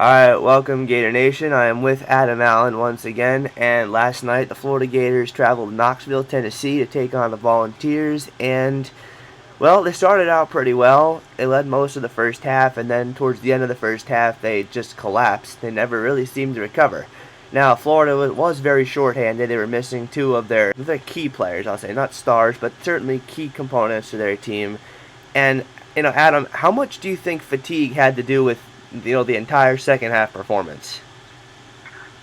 Alright, welcome Gator Nation. I am with Adam Allen once again, and last night the Florida Gators traveled to Knoxville, Tennessee to take on the Volunteers, and, well, they started out pretty well. They led most of the first half, and then towards the end of the first half, they just collapsed. They never really seemed to recover. Now, Florida was very shorthanded. They were missing two of their key players, I'll say. Not stars, but certainly key components to their team. And, Adam, how much do you think fatigue had to do with, the entire second half performance?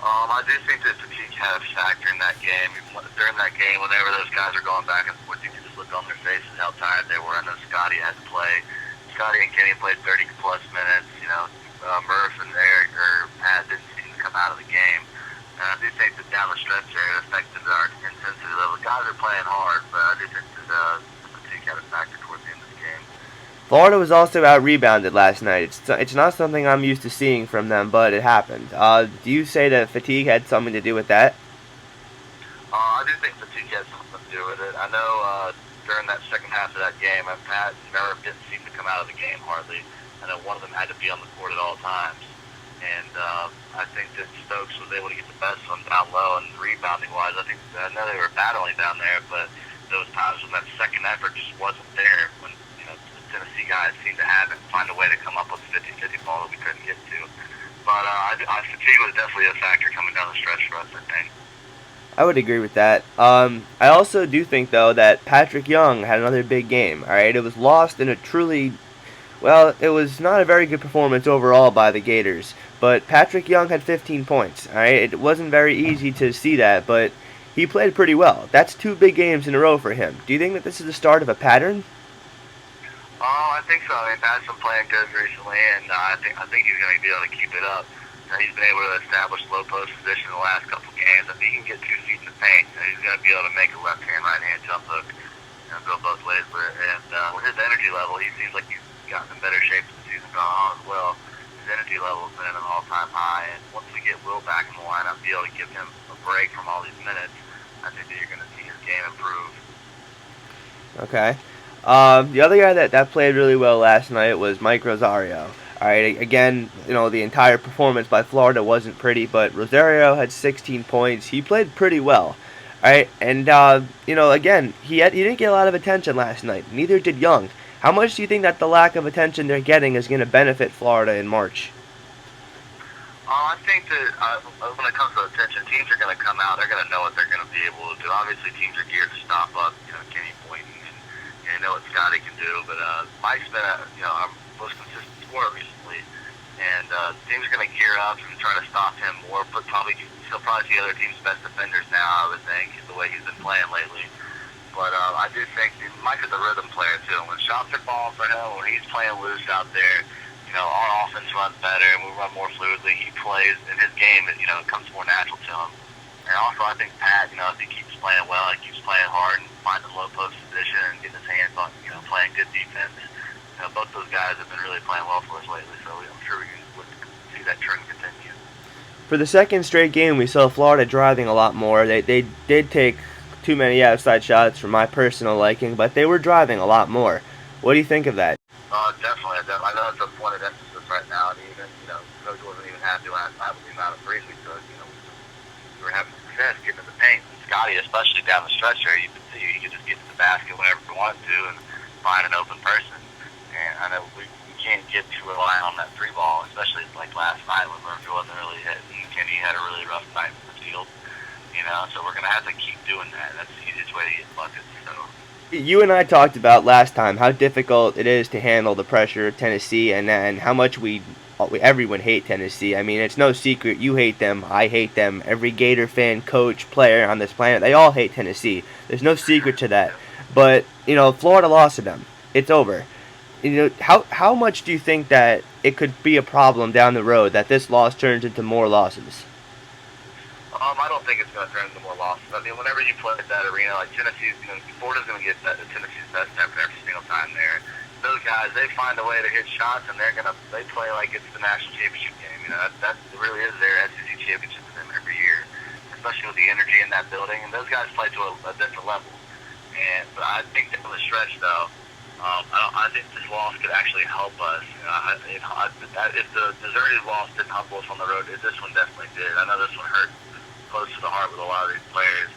I do think that fatigue had a factor in that game. During that game, whenever those guys are going back and forth, you can just look on their faces how tired they were. I know Scotty had to play. Scotty and Kenny played 30 plus minutes. Murph and Eric or Pat didn't seem to come out of the game. And I do think that down the stretch there, it affected our intensity level. The guys are playing hard, but I do think that fatigue had a factor towards the end of the game. Florida was also out-rebounded last night. It's not something I'm used to seeing from them, but it happened. Do you say that fatigue had something to do with that? I do think fatigue had something to do with it. I know during that second half of that game, Pat and Murph didn't seem to come out of the game hardly. I know one of them had to be on the court at all times. And I think that Stokes was able to get the best of them down low, and rebounding-wise, I know they were battling down there, but those times when that second effort just wasn't there, when the Tennessee guys seemed to have it, find a way to come up with 50-50 ball that we couldn't get to. But fatigue was definitely a factor coming down the stretch for us, I think. I would agree with that. I also do think, though, that Patrick Young had another big game. All right, it was lost in a truly, well, it was not a very good performance overall by the Gators. But Patrick Young had 15 points. All right, it wasn't very easy to see that, but he played pretty well. That's two big games in a row for him. Do you think that this is the start of a pattern? I think so. I mean, Pat's been playing good recently, and I think he's going to be able to keep it up. He's been able to establish low post position in the last couple of games. If he can get 2 feet in the paint, he's going to be able to make a left hand, right hand jump hook and go both ways with it. And with his energy level, he seems like he's gotten in better shape as the season gone on as well. His energy level has been at an all-time high, and once we get Will back in the lineup, be able to give him a break from all these minutes, I think that you're going to see his game improve. Okay. The other guy that played really well last night was Mike Rosario. All right, again, the entire performance by Florida wasn't pretty, but Rosario had 16 points. He played pretty well. All right, and again, he didn't get a lot of attention last night. Neither did Young. How much do you think that the lack of attention they're getting is going to benefit Florida in March? I think that when it comes to attention, teams are going to come out. They're going to know what they're going to be able to do. Obviously, teams are geared to stop up, Kenny Boynton and know what Scotty can do. But Mike's been our most consistent scorer recently, and teams are going to gear up and try to stop him more. But he'll probably see other teams' best defenders now, I would think, the way he's been playing lately. But I do think Mike is a rhythm player too. When shots are falling for him, when he's playing loose out there, our offense runs better and we run more fluidly. He plays in his game, it comes more natural to him. And also, I think Pat, if he keeps playing well, he keeps playing hard and finding low post position and getting his hands on, playing good defense. Both those guys have been really playing well for us lately, so I'm sure we can see that trend continue. For the second straight game, we saw Florida driving a lot more. They did take too many outside shots for my personal liking, but they were driving a lot more. What do you think of that? Definitely. I know it's a point of emphasis right now, and even, Coach wasn't even happy when I was the amount of threes we took. We were having success getting to the paint. And Scotty, especially down the stretch there, you could see he could just get to the basket whenever he wanted to and find an open person. And I know we can't get too reliant on that three ball, especially like last night when Murphy wasn't really hitting. Kenny had a really rough night in the field. So we're going to have to keep doing that. That's the easiest way to get buckets. So. You and I talked about last time how difficult it is to handle the pressure of Tennessee, and how much everyone hate Tennessee. I mean, it's no secret. You hate them. I hate them. Every Gator fan, coach, player on this planet, they all hate Tennessee. There's no secret to that. But, Florida lost to them. It's over. How much do you think that it could be a problem down the road that this loss turns into more losses? I don't think it's going to turn into more losses. I mean, whenever you play at that arena, like Florida's going to get Tennessee's best effort every single time there. Those guys, they find a way to hit shots, and they play like it's the national championship game. That really is their SEC championship for them every year, especially with the energy in that building. And those guys play to a different level. But I think down the stretch, though, I think this loss could actually help us. If the deserted loss didn't help us on the road, this one definitely did. I know this one hurt close to the heart with a lot of these players.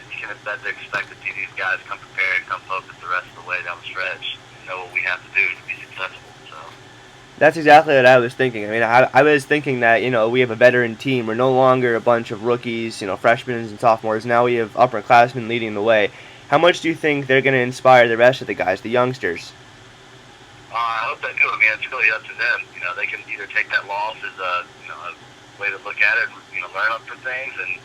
And you can expect to see these guys come prepared, come focused the rest of the way down the stretch, and know what we have to do to be successful. So. That's exactly what I was thinking. I mean, I was thinking that, we have a veteran team. We're no longer a bunch of rookies, freshmen and sophomores. Now we have upperclassmen leading the way. How much do you think they're going to inspire the rest of the guys, the youngsters? I hope they do. I mean, it's really up to them. They can either take that loss as a way to look at it, learn up from things and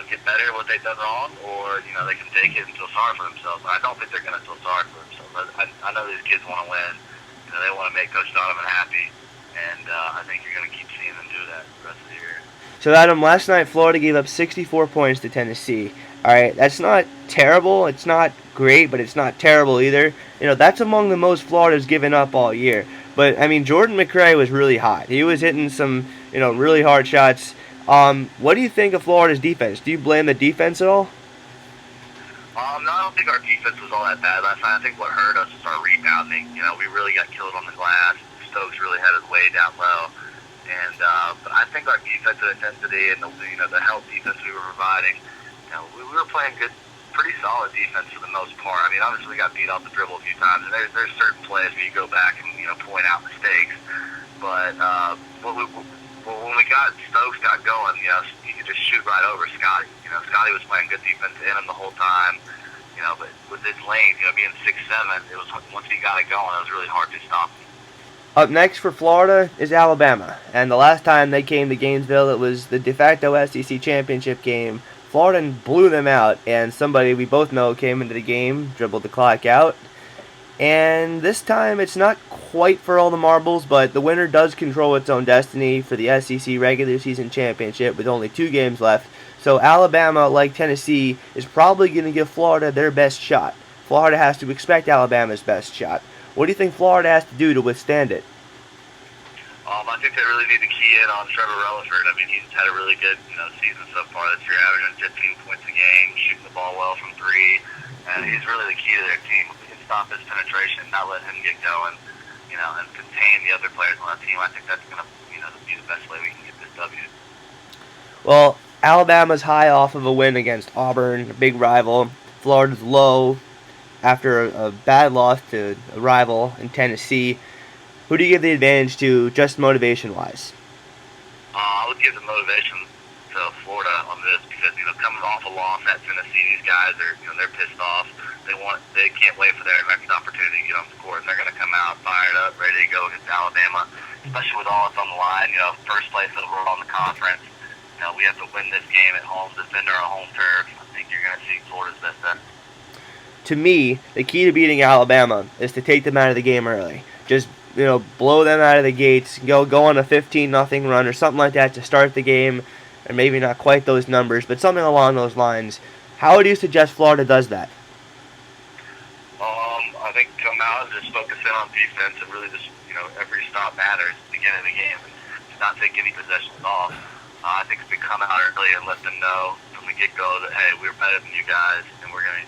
get better at what they've done wrong, or they can take it and feel sorry for themselves. And I don't think they're going to feel sorry for themselves. I know these kids want to win. They want to make Coach Donovan happy, and I think you're going to keep seeing them do that the rest of the year. So, Adam, last night Florida gave up 64 points to Tennessee. All right, that's not terrible. It's not great, but it's not terrible either. That's among the most Florida's given up all year. But, I mean, Jordan McRae was really hot. He was hitting some, really hard shots. What do you think of Florida's defense? Do you blame the defense at all? No, I don't think our defense was all that bad last night. I think what hurt us was our rebounding. We really got killed on the glass. Stokes really had his way down low. And but I think our defensive intensity and the help defense we were providing, we were playing good, pretty solid defense for the most part. I mean, obviously we got beat off the dribble a few times, and there's certain plays where you go back and point out mistakes. But when we got Stokes got going, you could just shoot right over Scotty. Scotty was playing good defense in him the whole time. But with his length, being 6'7", it was once he got it going, it was really hard to stop him. Up next for Florida is Alabama. And the last time they came to Gainesville, it was the de facto SEC championship game. Florida blew them out, and somebody we both know came into the game, dribbled the clock out. And this time it's not quite for all the marbles, but the winner does control its own destiny for the SEC regular season championship with only 2 games left. So Alabama, like Tennessee, is probably going to give Florida their best shot. Florida has to expect Alabama's best shot. What do you think Florida has to do to withstand it? I think they really need to key in on Trevor Relaford. I mean, he's had a really good season so far this year, averaging 15 points a game, shooting the ball well from 3, and he's really the key to their team. If we can stop his penetration, not let him get going, and contain the other players on the team, I think that's going to be the best way we can get this W. Well, Alabama's high off of a win against Auburn, a big rival. Florida's low after a bad loss to a rival in Tennessee. Who do you give the advantage to, just motivation-wise? I would give the motivation to Florida on this because coming off a loss at Tennessee, these guys are they're pissed off. They can't wait for their next opportunity to get on the court, and they're going to come out fired up, ready to go against Alabama, especially with all that's on the line. First place overall in the conference. We have to win this game at home, defend our home turf. I think you're going to see Florida's best bet. To me, the key to beating Alabama is to take them out of the game early. Just blow them out of the gates, go on a 15-0 run or something like that to start the game, and maybe not quite those numbers, but something along those lines. How do you suggest Florida does that? I think come out and just focus in on defense and really just every stop matters at the beginning of the game and just not take any possessions off. I think if we come out early and let them know from the get-go that hey, we're better than you guys and we're gonna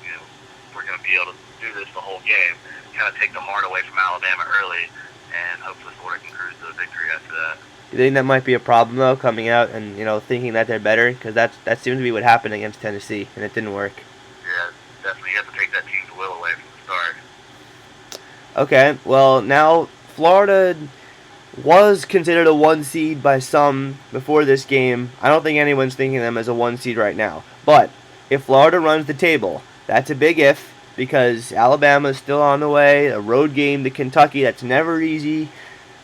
be able to do this the whole game, kind of take the mark away from Alabama early. And hopefully Florida can cruise to a victory after that. Do you think that might be a problem, though, coming out and, thinking that they're better? Because that seemed to be what happened against Tennessee, and it didn't work. Yeah, definitely. You have to take that team's will away from the start. Okay, well, now Florida was considered a 1 seed by some before this game. I don't think anyone's thinking of them as a 1 seed right now. But if Florida runs the table, that's a big if. Because Alabama's still on the way, a road game to Kentucky, that's never easy,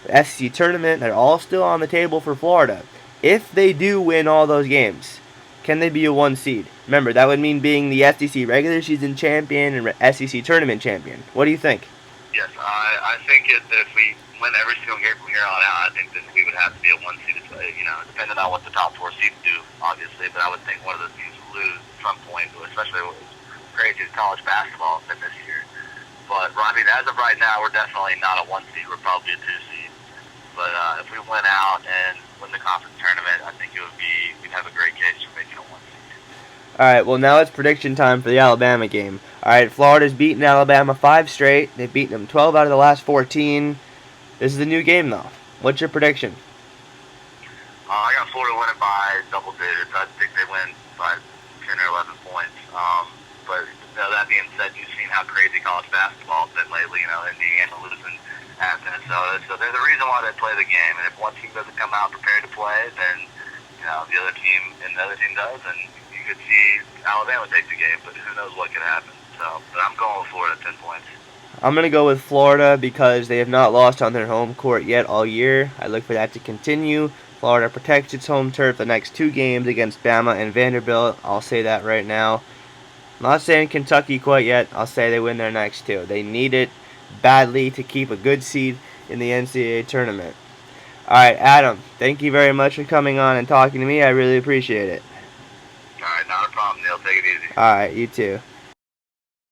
the SEC tournament, they're all still on the table for Florida. If they do win all those games, can they be a 1 seed? Remember, that would mean being the SEC regular season champion and SEC tournament champion. What do you think? Yes, I think that if we win every single game from here on out, I think that we would have to be a 1 seed, depending on what the top 4 seeds do, obviously, but I would think one of those teams would lose at some point, especially crazy college basketball been this year. But I mean, as of right now, we're definitely not a 1 seed. We're probably a 2 seed. But if we went out and win the conference tournament, I think we'd have a great case for making a 1 seed. All right, well, now it's prediction time for the Alabama game. All right, Florida's beaten Alabama 5 straight. They've beaten them 12 out of the last 14. This is a new game, though. What's your prediction? I got Florida winning by double digits. I think they win by 10 or 11 points. But that being said, you've seen how crazy college basketball has been lately. Indiana losing at Minnesota. So there's a reason why they play the game. And if one team doesn't come out prepared to play, then the other team does, and you could see Alabama take the game. But who knows what could happen? But I'm going with Florida 10 points. I'm going to go with Florida because they have not lost on their home court yet all year. I look for that to continue. Florida protects its home turf the next 2 games against Bama and Vanderbilt. I'll say that right now. I'm not saying Kentucky quite yet. I'll say they win their next 2. They need it badly to keep a good seed in the NCAA tournament. All right, Adam, thank you very much for coming on and talking to me. I really appreciate it. All right, not a problem, Neil. Take it easy. All right, you too.